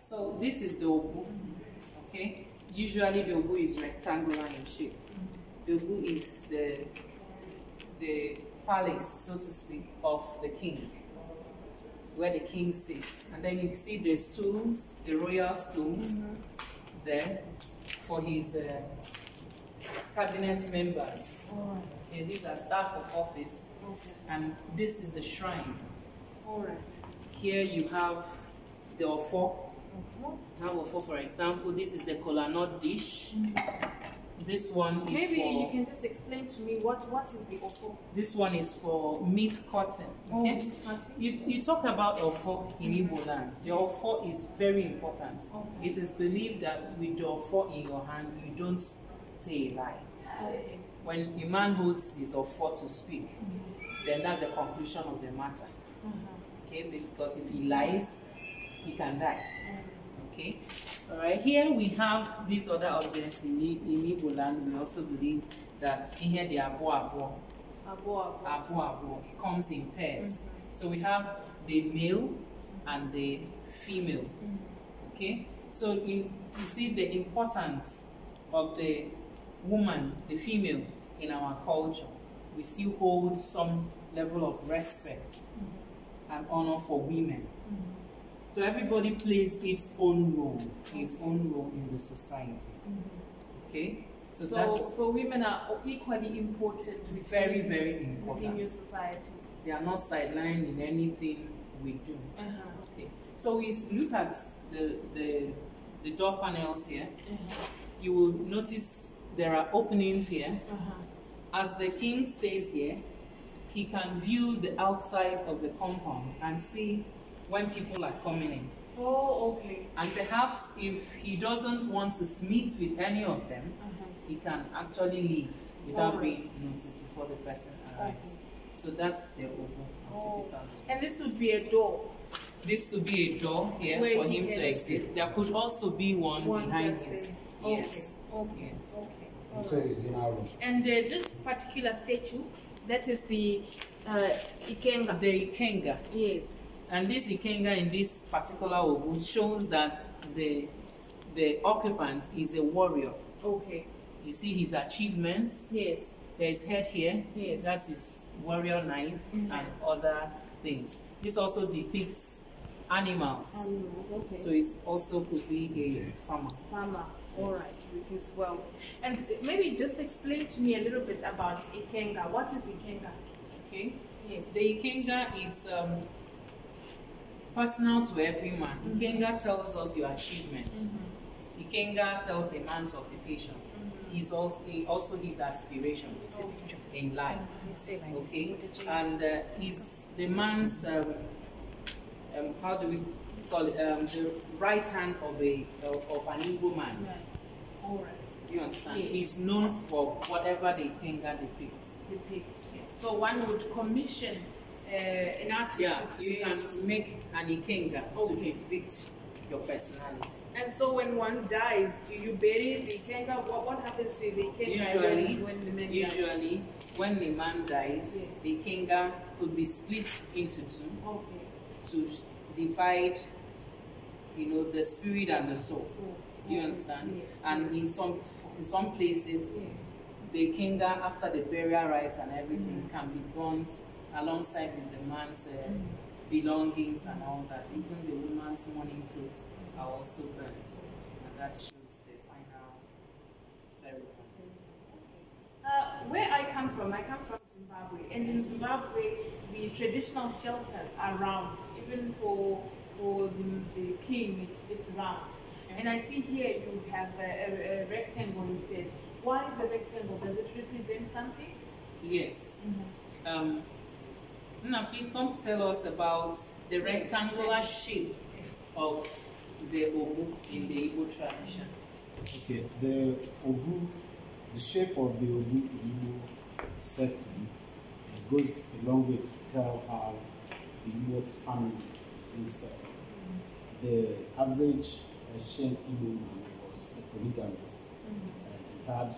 So this is the Obu, okay? Usually the Obu is rectangular in shape. The Obu is the palace, so to speak, of the king, where the king sits. And then you see the stools, the royal stools there for his cabinet members. All right. Okay, these are staff of office. Okay. And this is the shrine. All right. Here you have the ofo. Now ofo, for example, this is the kola nut dish. This one is Maybe for... you can just explain to me what is the ofo? This one is for meat cutting. Okay? You talk about ofo in Igbo land. The ofo is very important. Okay. It is believed that with the ofo in your hand, you don't stay alive. Okay. When a man holds his ofo to speak, then that's the conclusion of the matter. Okay, because if he lies, he can die. Okay, all right. Here we have these other objects in Igbo land. We also believe that in here they are abo. It comes in pairs. So we have the male and the female. Okay, so you see the importance of the woman, the female, in our culture. We still hold some level of respect and honor for women. So everybody plays its own role in the society. Okay? So women are equally important. Very, very important. In your society. They are not sidelined in anything we do. Okay. So we look at the door panels here. You will notice there are openings here. As the king stays here, he can view the outside of the compound and see when people are coming in. Oh, okay. And perhaps if he doesn't want to meet with any of them, he can actually leave without being noticed before the person arrives. So that's the Obu. And this would be a door. This would be a door here for him to exit. There could also be one behind his. Yes. Okay. Yes. Okay. And this particular statue, that is the Ikenga. The Ikenga. Yes. And this Ikenga in this particular Obu shows that the occupant is a warrior. Okay. You see his achievements. Yes. There is head here. Yes. That's his warrior knife and other things. This also depicts animals. Okay. So it also could be a farmer. All right, as well. And maybe just explain to me a little bit about Ikenga. What is Ikenga? Okay. Yes. The Ikenga is personal to every man. Ikenga tells us your achievements. Ikenga tells a man's occupation. He's also his aspirations in life. Okay. And he's the man's how do we call it? The right hand of an Igbo man. Right. All right. You understand? Yes. He's known for whatever the Ikenga depicts. Yes. So one would commission an artist. Yeah, you can make an Ikenga to depict your personality. And so when one dies, do you bury the Ikenga? What happens to the Ikenga when the man dies? Usually, when the man dies, the Ikenga could be split into two to divide, the spirit and the soul. You understand? Yes. And in some places, the Ikenga, after the burial rites and everything, can be burnt alongside with the man's belongings and all that. Even the woman's mourning clothes are also burnt, and that shows the final ceremony. Where I come from Zimbabwe, and in Zimbabwe, the traditional shelters are round, even for the king, it's round. And I see here you have a rectangle instead. Why the rectangle? Does it represent something? Yes. Nnanna, please come tell us about the rectangular shape of the Obu in the Igbo tradition. Okay, the Obu, the shape of the Obu in Igbo setting goes a long way to tell how the Igbo family is set up. The average ancient Igbo man was a polygamist. And he had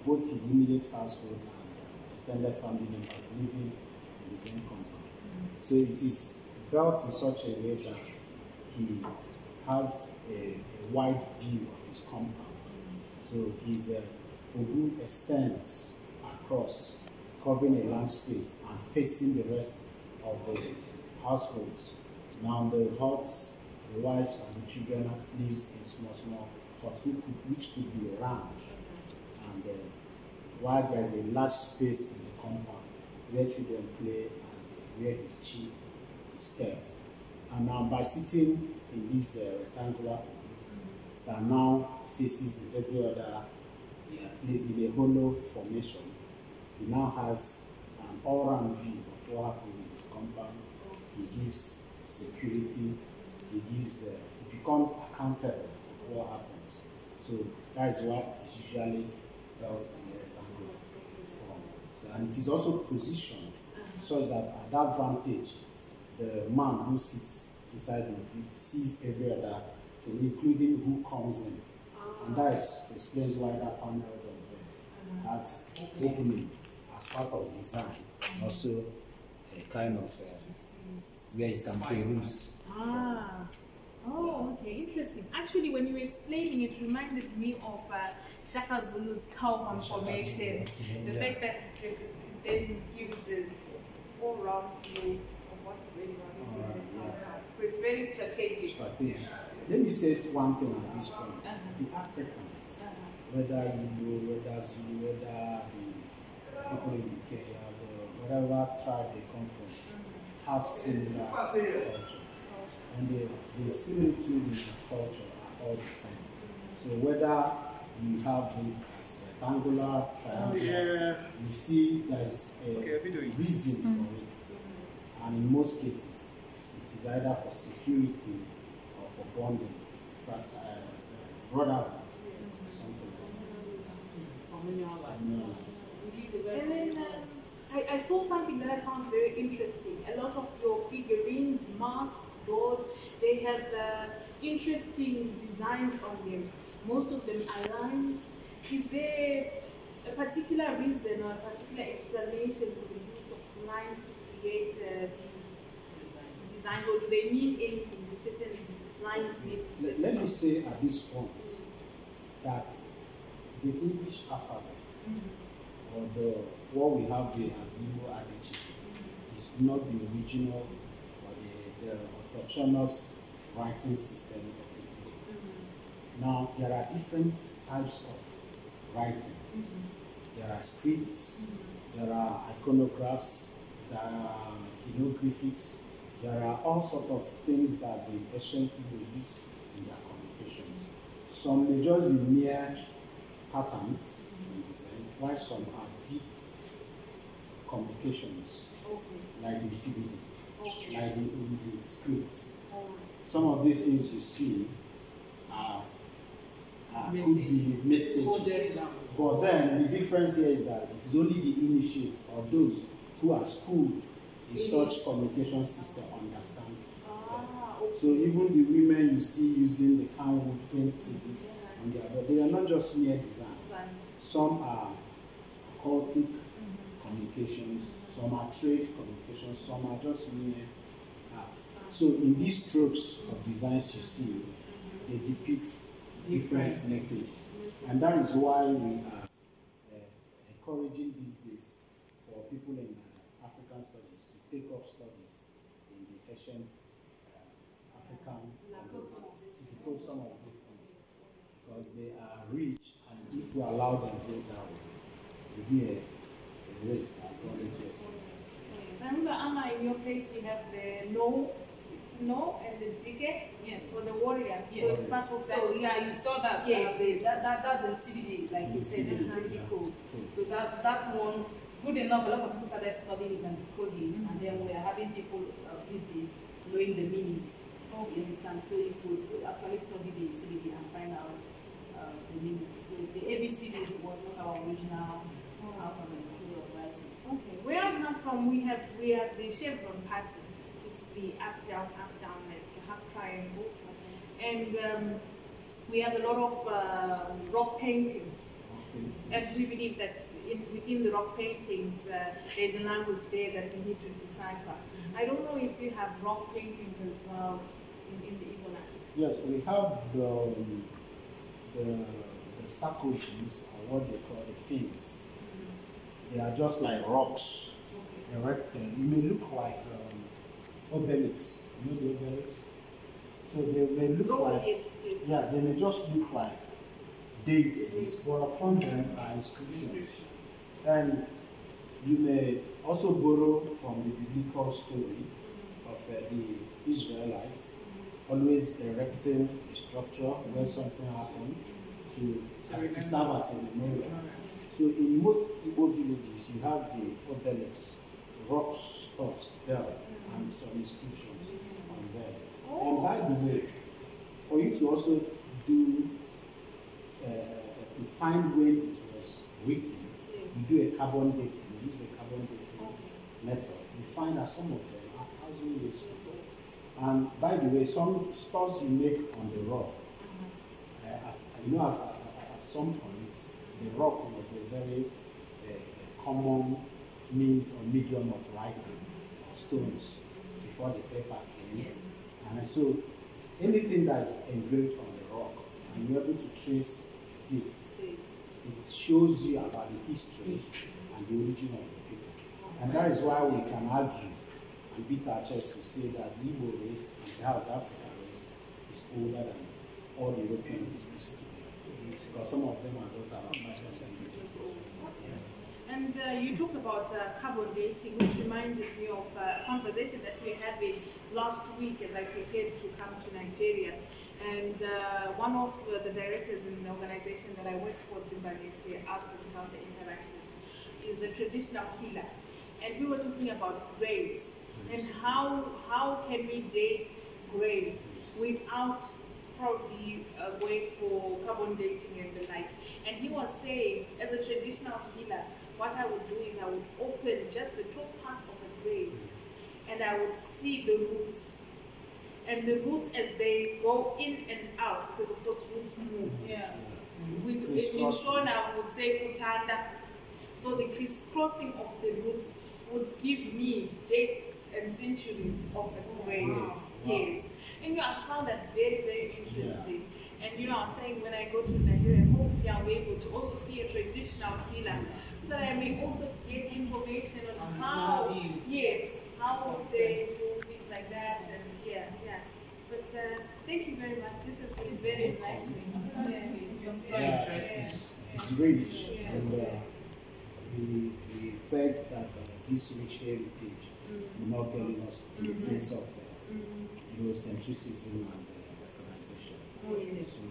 both his immediate household and extended family members living in the same compound. So it is built in such a way that he has a wide view of his compound. So his Obu extends across, covering a land space and facing the rest of the households. Now the huts, the wives and the children lives in small huts which could be round. And while there is a large space in the compound where children play and where his chief is kept. And now by sitting in this rectangular that now faces every other place in a hollow formation, he now has an all-round view of what happens in his compound. He gives security, he becomes accountable for what happens. So that is why it is usually built in a rectangular form. So, and it is also positioned such that at that vantage, the man who sits inside him sees every other thing, including who comes in. And that explains why that panel has opening as part of design, also a kind of where you can peruse. Oh, okay, interesting. Actually, when you were explaining, it reminded me of Shaka Zulu's cow formation. The fact that it then gives a all-round view of what's going on in the compound. So it's very strategic. Let me say one thing at this point. The Africans, whether Igbo, whether Zulu, whether the people in Kenya, whatever tribe they come from, have similar culture. And the similitude in their culture are all the same. So whether you have it as rectangular, triangular, you see there's a reason for it. And in most cases, it is either for security or for bonding, brotherhood, something like that. And then I saw something that I found very interesting. A lot of your figurines, masks, doors, they have interesting designs on them. Most of them are lines. Is there a particular reason or a particular explanation for the use of lines to create these designs, or do they mean anything? Do certain lines mean? Let me say at this point that the English alphabet, or what we have here as Igbo adage, is not the original or the autonomous writing system of the Igbo. Now, there are different types of writing. There are scripts, there are iconographs, there are hieroglyphics, there are all sorts of things that the ancient people used in their communications. Some may just be mere patterns in design, while some are deep communications, like the CBD, like the scripts. Some of these things you see could be messages. But then the difference here is that it is only the initiates or those who are schooled in such communication system understand them. So even the women you see using the handwood paintings on their body, they are not just mere designs. Some are occultic communications, some are trade communications, some are just mere art. So in these strokes of designs you see, they depict different messages. And that is why we are encouraging these days for people in African studies to take up studies in the ancient African communities, to decode some of these things, because they are rich, and if we allow them to go down, it will be a risk according to it. I remember, Amma, in your place you have the no and the Idike, for the warrior. Yes. So it's part of that. So yeah, you saw that. Yes. That's the CBD, like you said, the CBD code. So that's one. Good enough. A lot of people started studying it and decoding, and then we are having people these days knowing the meanings. You understand? So you could actually study the CBD and find out the meanings. So the ABCD was not our original alphabet of writing. Okay. Where I come from, we have the chevron pattern, which is the up down, like you have triangle, and we have a lot of rock paintings. And we believe that within the rock paintings, there's a language there that we need to decipher. I don't know if you have rock paintings as well in the Igbo language. Yes, we have the sarcophagus, or what they call the fins. They are just like rocks erected. It may look like obelisk. You know the obelisk? So they may look like, yeah, they may just look like deities, but upon them are inscriptions. And you may also borrow from the biblical story of the Israelites, always erecting a structure when something happened to serve as a memorial. So in most Igbo villages, you have the obelisk, rock stuffs built, and some inscriptions on there. And by the way, for you to also do, to find when it was written, you do a carbon dating, you use a carbon dating method. You find that some of them are 1,000 years old. And by the way, some stuffs you make on the rock, you know, at some point, the rock was a very common means or medium of writing stones before the paper came. Yes. And so anything that is engraved on the rock, and you're able to trace it, it shows you about the history and the origin of the people. And that is why we can argue and beat our chest to say that the Igbo race and the South African race is older than all the European races today. Because some of them are just around 5,000 years. And you talked about carbon dating, which reminded me of a conversation that we had last week as I prepared to come to Nigeria. And one of the directors in the organization that I work for, Dzimbanhete, Arts and Culture Interactions, is a traditional healer. And we were talking about graves and how can we date graves without probably going for carbon dating and the like. And he was saying, as a traditional healer, what I would do is I would open just the top part of a grave and I would see the roots. And the roots as they go in and out, because of course roots move. Yeah. In Shonga we would say kutanda. So the crisscrossing of the roots would give me dates and centuries of a grave. Wow. Yes. And I found that very, very interesting. Yeah. And I was saying when I go to Nigeria, hopefully I'll be able to also see a traditional healer, so that I may also get information on how they do things like that. And But thank you very much. This has been very enlightening. It's rich, and we beg that this rich heritage will not get lost in the face of Eurocentrism and westernization. So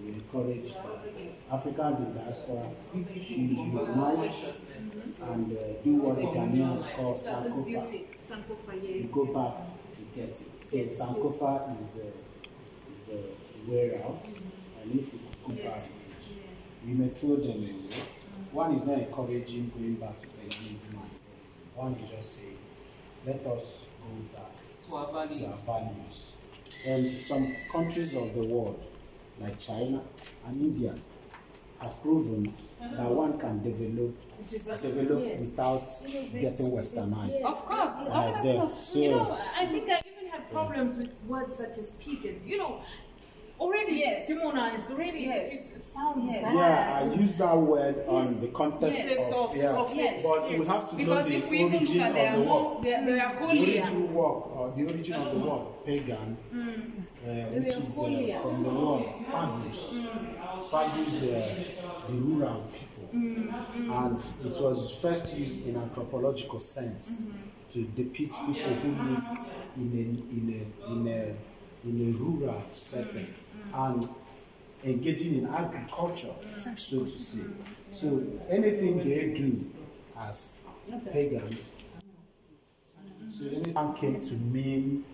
we encourage that Africans in diaspora should unite and do what the Ghanaians call sankofa. We go back to get it. So sankofa is the way out, and if we go back, we may throw them away. One is not encouraging going back to paganism and Buddhism. One is just saying, let us go back to our values. And some countries of the world, like China and India, have proven that one can develop without getting westernized. Of course. So, I think I even have problems with words such as pagan. Already it's demonized, already it sounds bad. Yeah, I use that word on the context of but we have to know the origin of the word. The origin of the word, pagan, which is from the word pagus. Pagus, the rural people. And it was first used in anthropological sense to depict people who live in a rural setting and engaging in agriculture, so to say. So anything they do as pagans, so anything came to mean